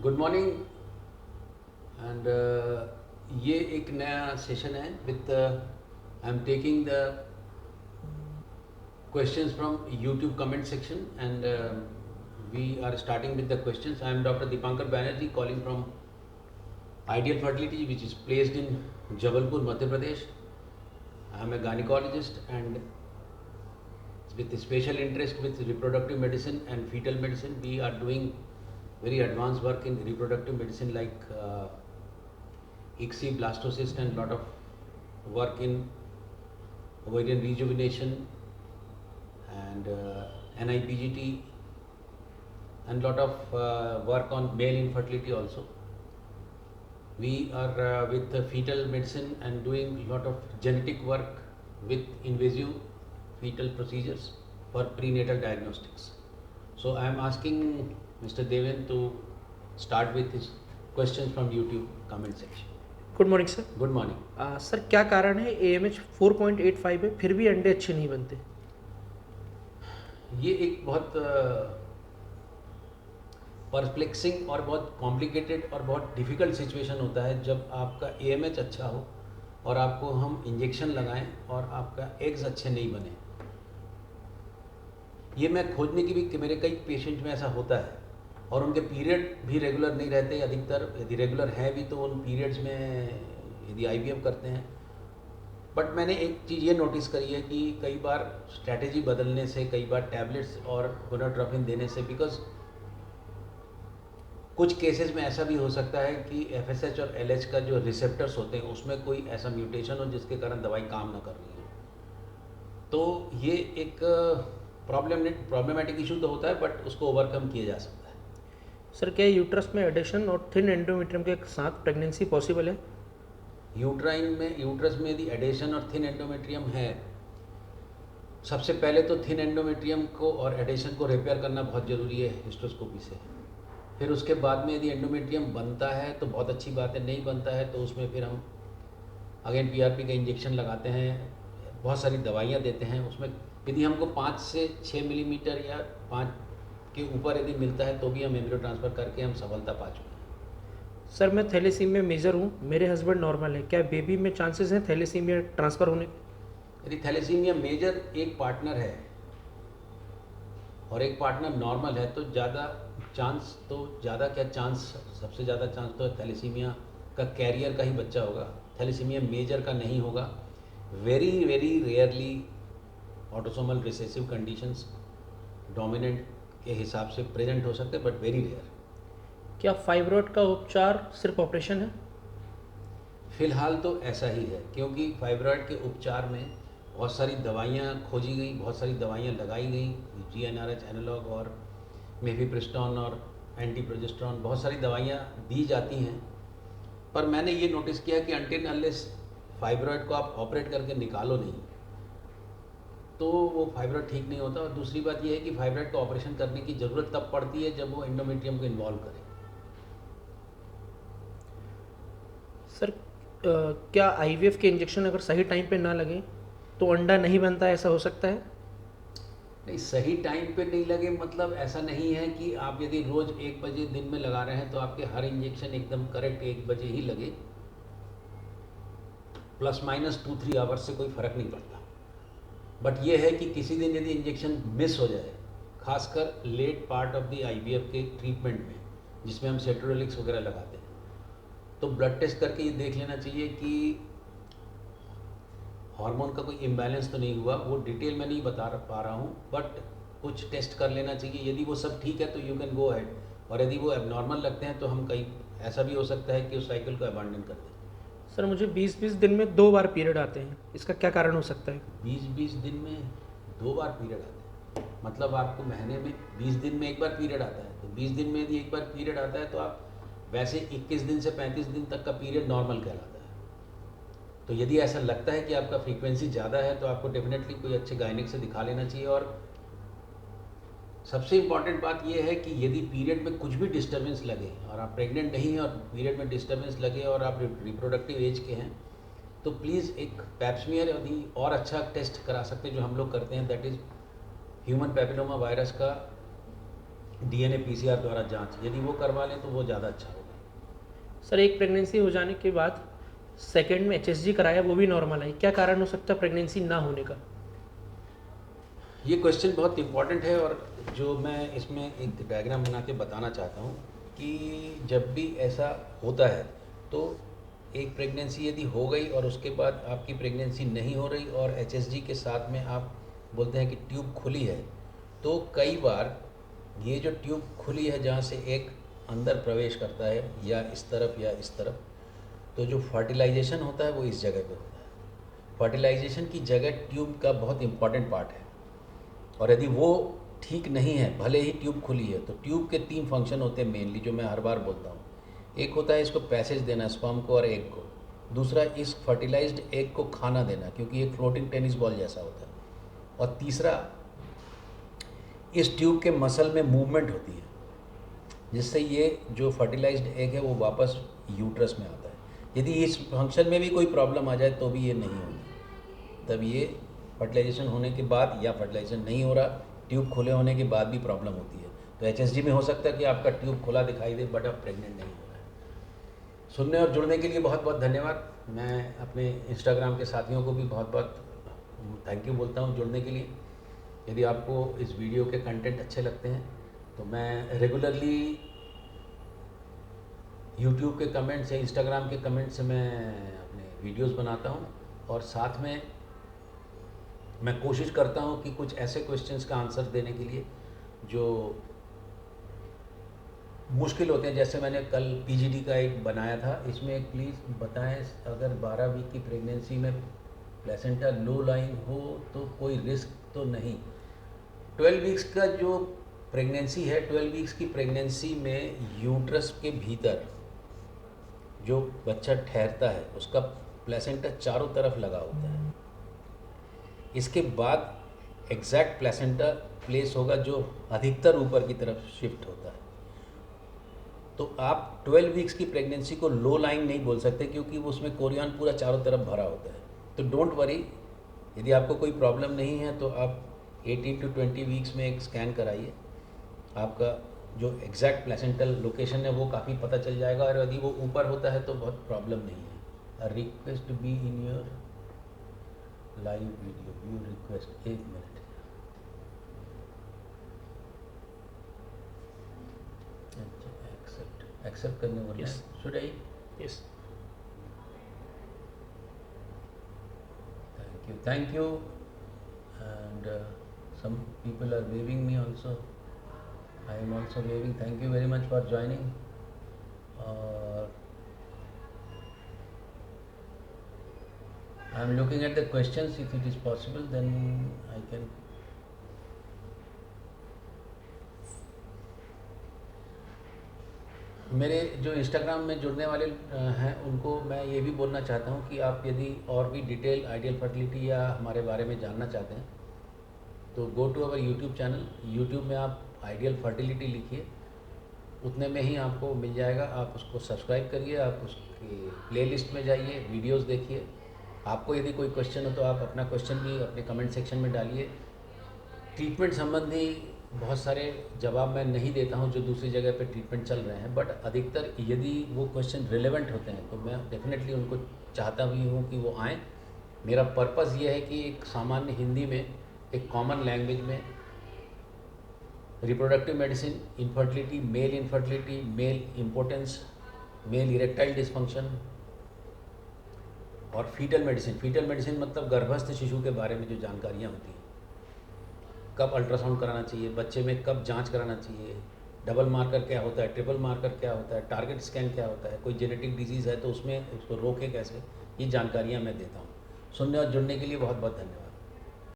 Good morning and ये एक नया सेशन है with I am taking the questions from YouTube comment section and we are starting with the questions. I am Dr. Dipankar Banerjee calling from Ideal Fertility which is placed in Jabalpur, Madhya Pradesh. I am a gynecologist and with special interest with reproductive medicine and fetal medicine. We are doing very advanced work in reproductive medicine like ICSI, blastocyst and lot of work in ovarian rejuvenation and NIPGT and lot of work on male infertility also. We are with fetal medicine and doing lot of genetic work with invasive fetal procedures for prenatal diagnostics. So I am asking Mr. Deven to start with his questions from YouTube comment section. Good morning sir. Good morning. Sir क्या कारण है AMH 4.85 है फिर भी अंडे अच्छे नहीं बनते? ये एक बहुत परप्लेक्सिंग और बहुत कॉम्प्लिकेटेड और बहुत डिफ़िकल्ट सिचुएशन होता है जब आपका AMH अच्छा हो और आपको हम इंजेक्शन लगाएं और आपका एग्स अच्छे नहीं बने। ये मैं खोजने की भी कि मेरे कई पेशेंट में ऐसा होता है और उनके पीरियड भी रेगुलर नहीं रहते, अधिकतर यदि रेगुलर है भी तो उन पीरियड्स में यदि IVF करते हैं। बट मैंने एक चीज़ ये नोटिस करी है कि कई बार स्ट्रैटेजी बदलने से, कई बार टैबलेट्स और गोनाडोट्रोपिन देने से, बिकॉज कुछ केसेस में ऐसा भी हो सकता है कि FSH और LH का जो रिसेप्टर्स होते हैं उसमें कोई ऐसा म्यूटेशन हो जिसके कारण दवाई काम ना कर रही है। तो ये एक प्रॉब्लमेटिक इशू तो होता है बट उसको ओवरकम किया जा सकता है। सर क्या यूट्रस में एडिशन और थिन एंडोमेट्रियम के साथ प्रेगनेंसी पॉसिबल है? यूट्रस में यदि एडेशन और थिन एंडोमेट्रियम है, सबसे पहले तो थिन एंडोमेट्रियम को और एडेशन को रिपेयर करना बहुत ज़रूरी है हिस्ट्रोस्कोपी से। फिर उसके बाद में यदि एंडोमेट्रियम बनता है तो बहुत अच्छी बात है, नहीं बनता है तो उसमें फिर हम अगेन PRP का इंजेक्शन लगाते हैं, बहुत सारी दवाइयाँ देते हैं। उसमें यदि हमको 5 से 6 मिलीमीटर या 5 के ऊपर यदि मिलता है तो भी हम एम्ब्रियो ट्रांसफ़र करके हम सफलता पा चुके हैं। सर मैं थैलेसीमिया मेजर हूँ, मेरे हस्बैंड नॉर्मल है, क्या बेबी में चांसेस हैं थैलेसीमिया ट्रांसफ़र होने के? यदि थैलेसीमिया मेजर एक पार्टनर है और एक पार्टनर नॉर्मल है तो ज़्यादा चांस सबसे ज़्यादा चांस तो थैलेसीमिया का कैरियर का ही बच्चा होगा, थैलेसीमिया मेजर का नहीं होगा। Very very rarely autosomal recessive conditions dominant के हिसाब से प्रेजेंट हो सकते हैं बट वेरी रेयर। क्या फाइब्रॉइड का उपचार सिर्फ ऑपरेशन है? फिलहाल तो ऐसा ही है क्योंकि फाइब्रॉइड के उपचार में बहुत सारी दवाइयाँ खोजी गई, बहुत सारी दवाइयाँ लगाई गई, GnRH एनालॉग और मेफिप्रिस्टोन और एंटी प्रोजेस्टेरोन, बहुत सारी दवाइयाँ दी जाती हैं। पर मैंने ये नोटिस किया कि अनटिल अनलेस फाइब्रॉइड को आप ऑपरेट करके निकालो नहीं तो वो फाइब्रॉइड ठीक नहीं होता। और दूसरी बात ये है कि फाइब्रॉइड को ऑपरेशन करने की ज़रूरत तब पड़ती है जब वो एंडोमेट्रियम को इन्वॉल्व करे। सर क्या IVF के इंजेक्शन अगर सही टाइम पे ना लगे तो अंडा नहीं बनता, ऐसा हो सकता है? नहीं, सही टाइम पे नहीं लगे मतलब ऐसा नहीं है कि आप यदि रोज़ 1 बजे दिन में लगा रहे हैं तो आपके हर इंजेक्शन एकदम करेक्ट 1 बजे ही लगे, ±2-3 आवर्स से कोई फ़र्क नहीं पड़ता। बट ये है कि किसी दिन यदि इंजेक्शन मिस हो जाए, खासकर late part of the IVF के ट्रीटमेंट में जिसमें हम सेट्रोलिक्स वगैरह लगाते हैं, तो ब्लड टेस्ट करके ये देख लेना चाहिए कि हार्मोन का कोई इम्बैलेंस तो नहीं हुआ। वो डिटेल में नहीं बता पा रहा हूँ बट कुछ टेस्ट कर लेना चाहिए। यदि वो सब ठीक है तो यू कैन गो अहेड, और यदि वो एबनॉर्मल लगते हैं तो हम कहीं ऐसा भी हो सकता है कि उस साइकिल को अबैंडन कर दें। सर मुझे 20-20 दिन में 2 बार पीरियड आते हैं, इसका क्या कारण हो सकता है? 20-20 दिन में 2 बार पीरियड आते हैं मतलब आपको महीने में 20 दिन में 1 बार पीरियड आता है। तो 20 दिन में यदि 1 बार पीरियड आता है तो आप वैसे 21 दिन से 35 दिन तक का पीरियड नॉर्मल कहलाता है। तो यदि ऐसा लगता है कि आपका फ्रीक्वेंसी ज़्यादा है तो आपको डेफिनेटली कोई अच्छे गायनिक से दिखा लेना चाहिए। और सबसे इम्पॉर्टेंट बात यह है कि यदि पीरियड में कुछ भी डिस्टर्बेंस लगे और आप प्रेग्नेंट नहीं हैं और पीरियड में डिस्टर्बेंस लगे और आप रिप्रोडक्टिव एज के हैं तो प्लीज़ एक पैप्समियर यदि और अच्छा टेस्ट करा सकते हैं जो हम लोग करते हैं, that is human papilloma virus का DNA PCR द्वारा जांच, यदि वो करवा लें तो वो ज़्यादा अच्छा होगा। सर एक प्रेगनेंसी हो जाने के बाद सेकेंड में HSG कराया, वो भी नॉर्मल आई, क्या कारण हो सकता है प्रेगनेंसी ना होने का? ये क्वेश्चन बहुत इम्पॉर्टेंट है और जो मैं इसमें एक डायग्राम बना के बताना चाहता हूँ कि जब भी ऐसा होता है तो एक प्रेगनेंसी यदि हो गई और उसके बाद आपकी प्रेगनेंसी नहीं हो रही और HSG के साथ में आप बोलते हैं कि ट्यूब खुली है, तो कई बार ये जो ट्यूब खुली है जहाँ से एक अंदर प्रवेश करता है या इस तरफ या इस तरफ, तो जो फर्टिलाइजेशन होता है वो इस जगह पे होता है। फर्टिलाइजेशन की जगह ट्यूब का बहुत इम्पॉर्टेंट पार्ट है और यदि वो ठीक नहीं है, भले ही ट्यूब खुली है, तो ट्यूब के 3 फंक्शन होते हैं मेनली, जो मैं हर बार बोलता हूँ। एक होता है इसको पैसेज देना स्पर्म को और एग को, दूसरा इस फर्टिलाइज्ड एग को खाना देना क्योंकि एक फ्लोटिंग टेनिस बॉल जैसा होता है, और तीसरा इस ट्यूब के मसल में मूवमेंट होती है जिससे ये जो फर्टिलाइज्ड एग है वो वापस यूट्रस में आता है। यदि इस फंक्शन में भी कोई प्रॉब्लम आ जाए तो भी ये नहीं होगी, तब ये फर्टिलाइजेशन होने के बाद या फर्टिलाइजेशन नहीं हो रहा, ट्यूब खुले होने के बाद भी प्रॉब्लम होती है। तो HSG में हो सकता है कि आपका ट्यूब खुला दिखाई दे बट आप प्रेग्नेंट नहीं हो रहा है। सुनने और जुड़ने के लिए बहुत बहुत धन्यवाद। मैं अपने इंस्टाग्राम के साथियों को भी बहुत बहुत थैंक यू बोलता हूँ जुड़ने के लिए। यदि आपको इस वीडियो के कंटेंट अच्छे लगते हैं तो मैं रेगुलरली यूट्यूब के कमेंट से, इंस्टाग्राम के कमेंट से मैं अपने वीडियोस बनाता हूँ और साथ में मैं कोशिश करता हूँ कि कुछ ऐसे क्वेश्चंस का आंसर देने के लिए जो मुश्किल होते हैं। जैसे मैंने कल PGD का एक बनाया था, इसमें एक प्लीज़ बताएं अगर 12 वीक की प्रेगनेंसी में प्लेसेंटा लो लाइंग हो तो कोई रिस्क तो नहीं। 12 वीक्स का जो प्रेगनेंसी है, 12 वीक्स की प्रेगनेंसी में यूट्रस के भीतर जो बच्चा ठहरता है उसका प्लेसेंटा चारों तरफ लगा होता है। इसके बाद एग्जैक्ट प्लेसेंटा प्लेस होगा जो अधिकतर ऊपर की तरफ शिफ्ट होता है। तो आप 12 वीक्स की प्रेगनेंसी को लो लाइंग नहीं बोल सकते क्योंकि वो उसमें कोरियन पूरा चारों तरफ भरा होता है। तो डोंट वरी, यदि आपको कोई प्रॉब्लम नहीं है तो आप 18 to 20 वीक्स में एक स्कैन कराइए, आपका जो एग्जैक्ट प्लेसेंटल लोकेशन है वो काफ़ी पता चल जाएगा। और यदि वो ऊपर होता है तो बहुत प्रॉब्लम नहीं है। Request to be in your live video, view request, 1 minute. अच्छा, एक्सेप्ट करने वाला Yes. Should I? Yes. Thank you and some people are waving me also. I am also waving. Thank you very much for joining. I am looking at the questions. If it is possible, then I can. मेरे जो Instagram में जुड़ने वाले हैं उनको मैं ये भी बोलना चाहता हूँ कि आप यदि और भी डिटेल आइडियल फर्टिलिटी या हमारे बारे में जानना चाहते हैं तो go to our YouTube channel. YouTube में आप आइडियल फर्टिलिटी लिखिए, उतने में ही आपको मिल जाएगा। आप उसको सब्सक्राइब करिए, आप उसकी प्लेलिस्ट में जाइए, वीडियोस देखिए। आपको यदि कोई क्वेश्चन हो तो आप अपना क्वेश्चन भी अपने कमेंट सेक्शन में डालिए। ट्रीटमेंट संबंधी बहुत सारे जवाब मैं नहीं देता हूं जो दूसरी जगह पे ट्रीटमेंट चल रहे हैं, बट अधिकतर यदि वो क्वेश्चन रिलेवेंट होते हैं तो मैं डेफिनेटली उनको चाहता भी हूं कि वो आएँ। मेरा पर्पज़ ये है कि एक सामान्य हिंदी में, एक कॉमन लैंग्वेज में reproductive medicine, infertility, male importance, male erectile dysfunction और फीटल मेडिसिन मतलब गर्भस्थ शिशु के बारे में जो जानकारियाँ होती हैं, कब अल्ट्रासाउंड कराना चाहिए बच्चे में, कब जांच कराना चाहिए, डबल मार्कर क्या होता है, ट्रिपल मार्कर क्या होता है, टारगेट स्कैन क्या होता है, कोई जेनेटिक डिजीज़ है तो उसमें उसको रोके कैसे, ये जानकारियाँ मैं देता हूँ। सुनने और जुड़ने के लिए बहुत बहुत धन्यवाद।